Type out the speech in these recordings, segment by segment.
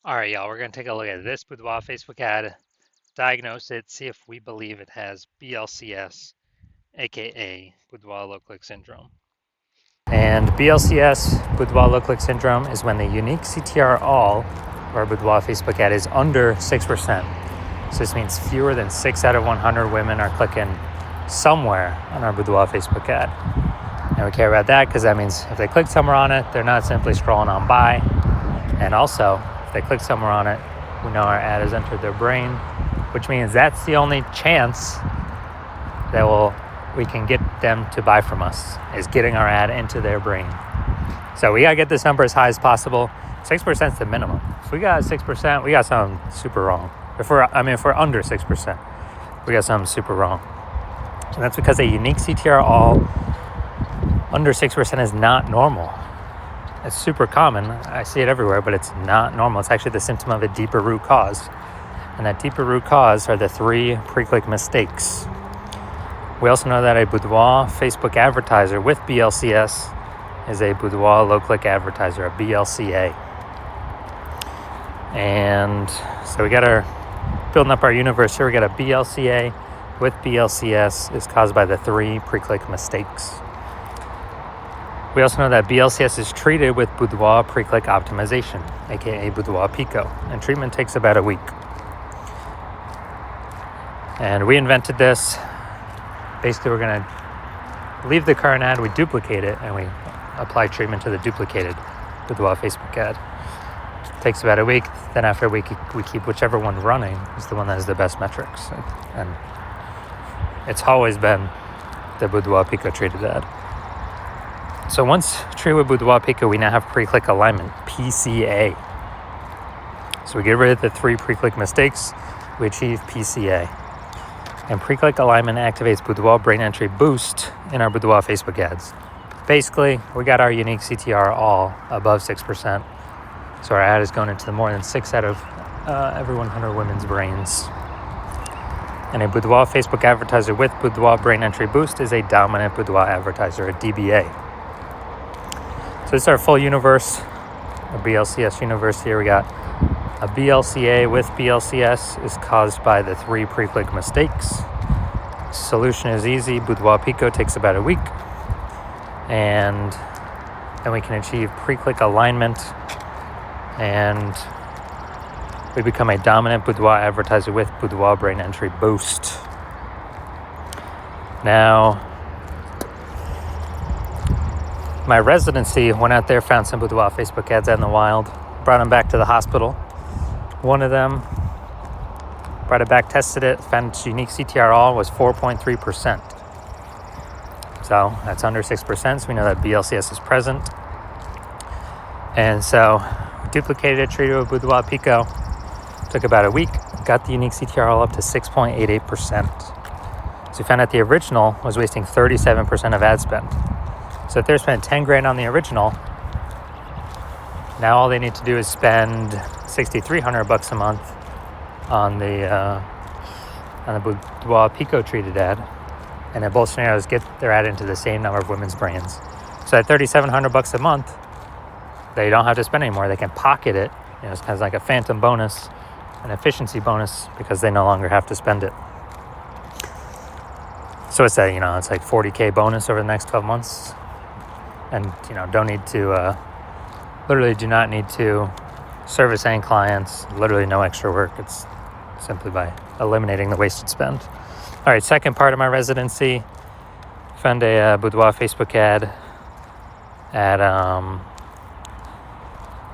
All right, y'all, we're going to take a look at this Boudoir Facebook ad, diagnose it, see if we believe it has BLCS, aka Boudoir low-click syndrome. And BLCS, Boudoir low-click syndrome, is when the unique CTR all of our Boudoir Facebook ad is under 6%. So this means fewer than 6 out of 100 women are clicking somewhere on our Boudoir Facebook ad. And we care about that because that means if they click somewhere on it, they're not simply scrolling on by. And also, if they click somewhere on it, we know our ad has entered their brain, which means that's the only chance that we can get them to buy from us, is getting our ad into their brain. So we gotta get this number as high as possible. 6% is the minimum. If we got 6%, we got something super wrong. If we're under 6%, we got something super wrong. And that's because a unique CTR all under 6% is not normal. It's super common. I see it everywhere, but it's not normal. It's actually the symptom of a deeper root cause. And that deeper root cause are the 3 pre-click mistakes. We also know that a Boudoir Facebook advertiser with BLCS is a Boudoir low-click advertiser, a BLCA. And so we got building up our universe here, we got a BLCA with BLCS is caused by the 3 pre-click mistakes. We also know that BLCS is treated with Boudoir pre-click optimization, aka Boudoir Pico, and treatment takes about a week. And we invented this. Basically, we're going to leave the current ad, we duplicate it, and we apply treatment to the duplicated Boudoir Facebook ad. It takes about a week. Then after a week, we keep whichever one running is the one that has the best metrics. And it's always been the Boudoir Pico treated ad. So once treated with Boudoir Pico, we now have pre-click alignment, PCA. So we get rid of the 3 pre-click mistakes, we achieve PCA. And pre-click alignment activates Boudoir brain entry boost in our Boudoir Facebook ads. Basically, we got our unique CTR all above 6%. So our ad is going into more than 6 out of every 100 women's brains. And a Boudoir Facebook advertiser with Boudoir brain entry boost is a dominant Boudoir advertiser, a DBA. So this is our full universe, a BLCS universe here. We got a BLCA with BLCS is caused by the 3 pre-click mistakes. Solution is easy. Boudoir Pico takes about a week. And then we can achieve pre-click alignment. And we become a dominant Boudoir advertiser with Boudoir brain entry boost. Now, my residency went out there, found some Boudoir Facebook ads out in the wild, brought them back to the hospital. One of them, brought it back, tested it, found its unique CTR all was 4.3%. So that's under 6%, so we know that BLCS is present. And so we duplicated it, treated it with Boudoir Pico. Took about a week, got the unique CTR all up to 6.88%. So we found out the original was wasting 37% of ad spend. So if they're spending 10 grand on the original, now all they need to do is spend $6,300 a month on the Boudoir Pico treated ad, and in both scenarios get their ad into the same number of women's brains. So at $3,700 a month, they don't have to spend anymore. They can pocket it. It's kind of like a phantom bonus, an efficiency bonus, because they no longer have to spend it. So it's it's like $40K bonus over the next 12 months. And, don't need to, literally do not need to service any clients, literally no extra work. It's simply by eliminating the wasted spend. All right, second part of my residency, found a Boudoir Facebook ad at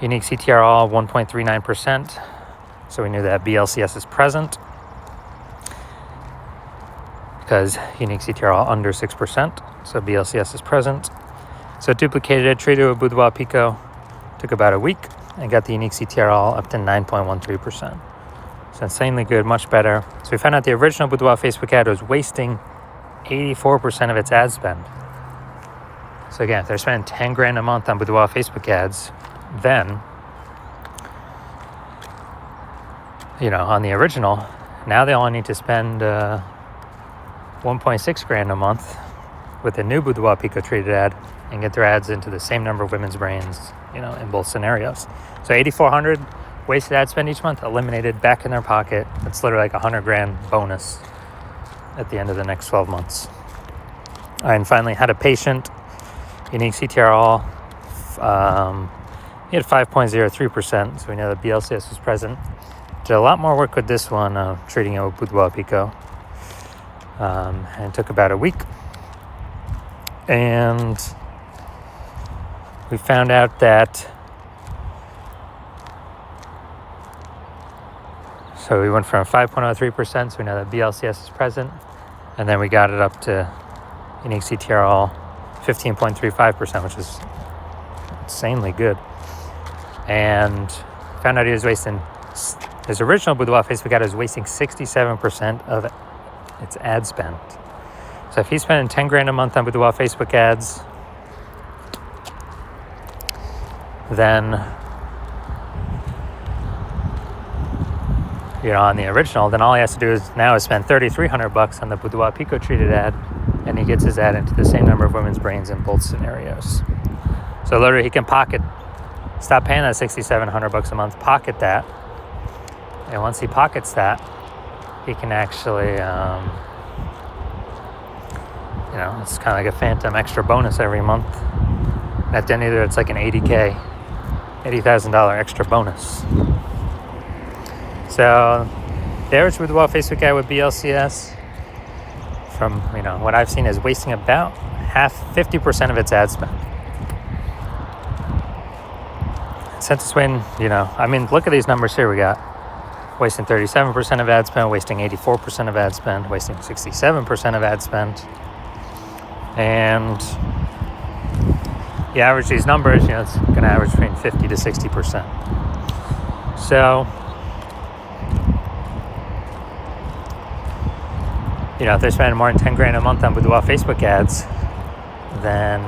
unique CTR all 1.39%. So we knew that BLCS is present because unique CTR all under 6%. So BLCS is present. So duplicated it, treated it with Boudoir Pico, took about a week, and got the unique CTR all up to 9.13%. So insanely good, much better. So we found out the original Boudoir Facebook ad was wasting 84% of its ad spend. So again, if they're spending 10 grand a month on Boudoir Facebook ads, then, on the original, now they only need to spend 1.6 grand a month with a new Boudoir Pico treated ad and get their ads into the same number of women's brains, in both scenarios. So 8,400 wasted ad spend each month, eliminated, back in their pocket. It's literally like $100,000 bonus at the end of the next 12 months. And finally, had a patient, unique CTRL. He had 5.03%, so we know the BLCS was present. Did a lot more work with this one, treating it with Boudoir Pico. And it took about a week. And we found out that, so we went from 5.03%, so we know that BLCS is present. And then we got it up to unique CTRL 15.35%, which is insanely good. And found out he was wasting, his original Boudoir Facebook ad was wasting 67% of its ad spend. So if he's spending $10,000 a month on Boudoir Facebook ads, then, on the original, then all he has to do is spend $3,300 on the Boudoir Pico treated ad, and he gets his ad into the same number of women's brains in both scenarios. So literally he can stop paying that $6,700 a month, pocket that, and once he pockets that, he can actually, it's kind of like a phantom extra bonus every month. And at the end of it, it's like an $80,000 extra bonus. So the average Boudoir Facebook ad with BLCS, from what I've seen, is wasting about 50% of its ad spend. Since it's when, look at these numbers here. We got wasting 37% of ad spend, wasting 84% of ad spend, wasting 67% of ad spend. And you average these numbers, it's going to average between 50 to 60%. So, if they're spending more than $10,000 a month on Boudoir Facebook ads, then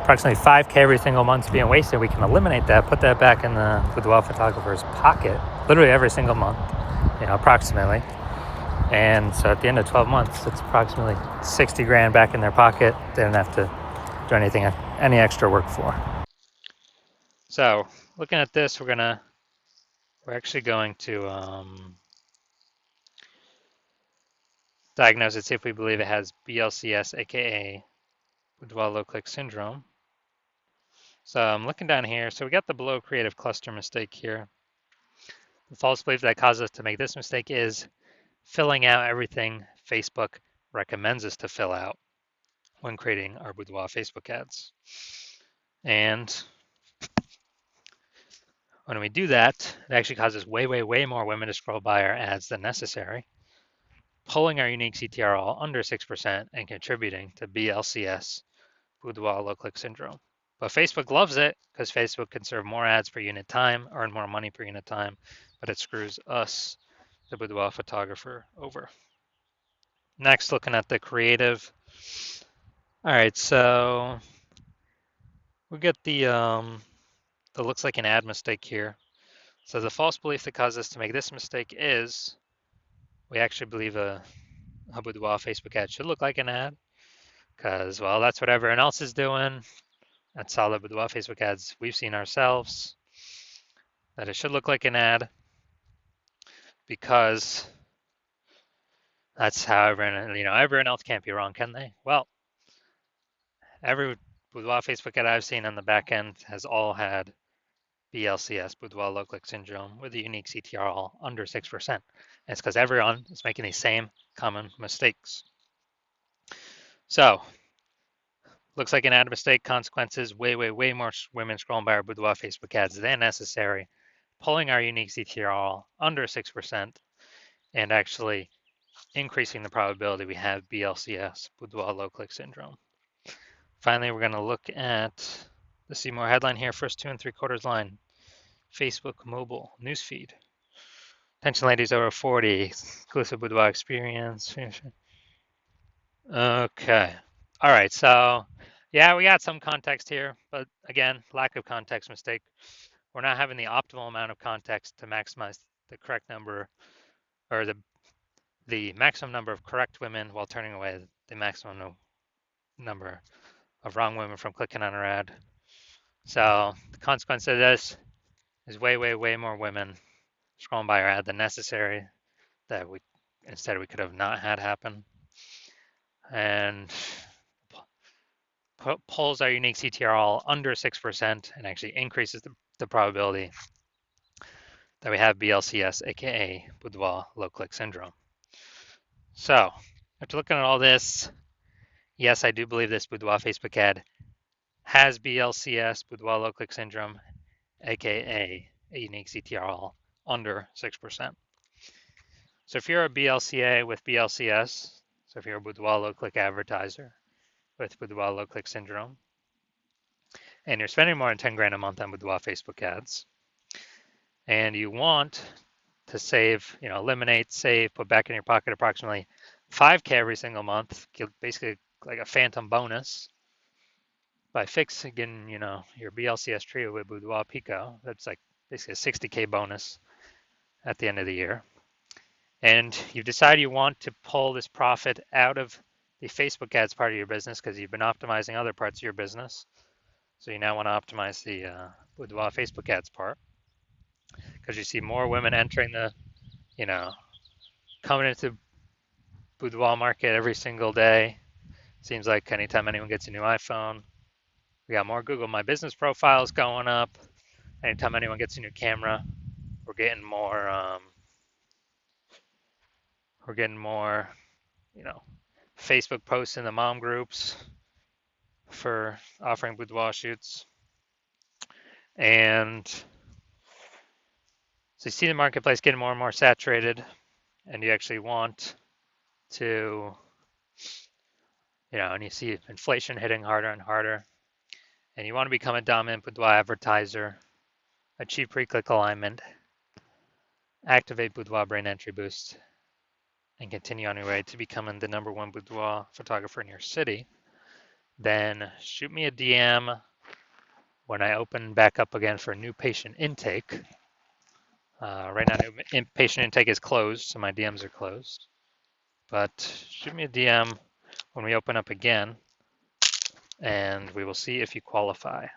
approximately $5,000 every single month being wasted. We can eliminate that, put that back in the Boudoir photographer's pocket, literally every single month, approximately. And so at the end of 12 months, it's approximately $60,000 back in their pocket. They don't have to do any extra work for. So looking at this, we're actually going to diagnose it, see if we believe it has BLCS, aka Boudoir low click syndrome. So I'm looking down here. So we got the below creative cluster mistake here. The false belief that causes us to make this mistake is filling out everything Facebook recommends us to fill out when creating our Boudoir Facebook ads. And when we do that, it actually causes way, way, way more women to scroll by our ads than necessary, pulling our unique CTRL under 6% and contributing to BLCS, Boudoir low click syndrome. But Facebook loves it because Facebook can serve more ads per unit time, earn more money per unit time, but it screws us, the Boudoir photographer, over. Next, looking at the creative. All right, so we get the looks like an ad mistake here. So the false belief that caused us to make this mistake is we actually believe a Boudoir Facebook ad should look like an ad because, well, that's what everyone else is doing. That's all the Boudoir Facebook ads we've seen ourselves, that it should look like an ad because that's how everyone else can't be wrong, can they? Well, every Boudoir Facebook ad I've seen on the back end has all had BLCS, Boudoir low click syndrome, with a unique CTRL under 6%. And it's because everyone is making these same common mistakes. So, looks like an ad mistake. Consequences: way, way, way more women scrolling by our Boudoir Facebook ads than necessary, pulling our unique CTRL under 6%, and actually increasing the probability we have BLCS, Boudoir low click syndrome. Finally, we're going to look at the see more headline here, first 2 3/4 line, Facebook mobile newsfeed. Attention ladies over 40, exclusive Boudoir experience. Okay. All right, so yeah, we got some context here, but again, lack of context mistake. We're not having the optimal amount of context to maximize the correct number, or the maximum number of correct women while turning away the maximum number of wrong women from clicking on our ad. So the consequence of this There's way more women scrolling by our ad than necessary that we could have not had happen. And pulls our unique CTR under 6% and actually increases the probability that we have BLCS, aka Boudoir low click syndrome. So, after looking at all this, yes, I do believe this Boudoir Facebook ad has BLCS, Boudoir low click syndrome, aka a unique CTR under 6%. So if you're a BLCA with BLCS, so if you're a Boudoir low click advertiser with Boudoir low click syndrome, and you're spending more than 10 grand a month on Boudoir Facebook ads, and you want to save, eliminate, save, put back in your pocket approximately 5K every single month, basically like a phantom bonus by getting, your BLCS trio with Boudoir Pico. That's like basically a 60K bonus at the end of the year. And you decide you want to pull this profit out of the Facebook ads part of your business because you've been optimizing other parts of your business. So you now want to optimize the Boudoir Facebook ads part because you see more women entering the, coming into Boudoir market every single day. Seems like anytime anyone gets a new iPhone, we got more Google My Business profiles going up. Anytime anyone gets a new camera, we're getting more. Facebook posts in the mom groups for offering boudoir shoots. And so you see the marketplace getting more and more saturated, and you actually want to, and you see inflation hitting harder and harder, and you want to become a dominant boudoir advertiser, achieve pre-click alignment, activate Boudoir brain entry boost, and continue on your way to becoming the #1 boudoir photographer in your city, then shoot me a DM when I open back up again for new patient intake. Right now, new patient intake is closed, so my DMs are closed. But shoot me a DM when we open up again, and we will see if you qualify.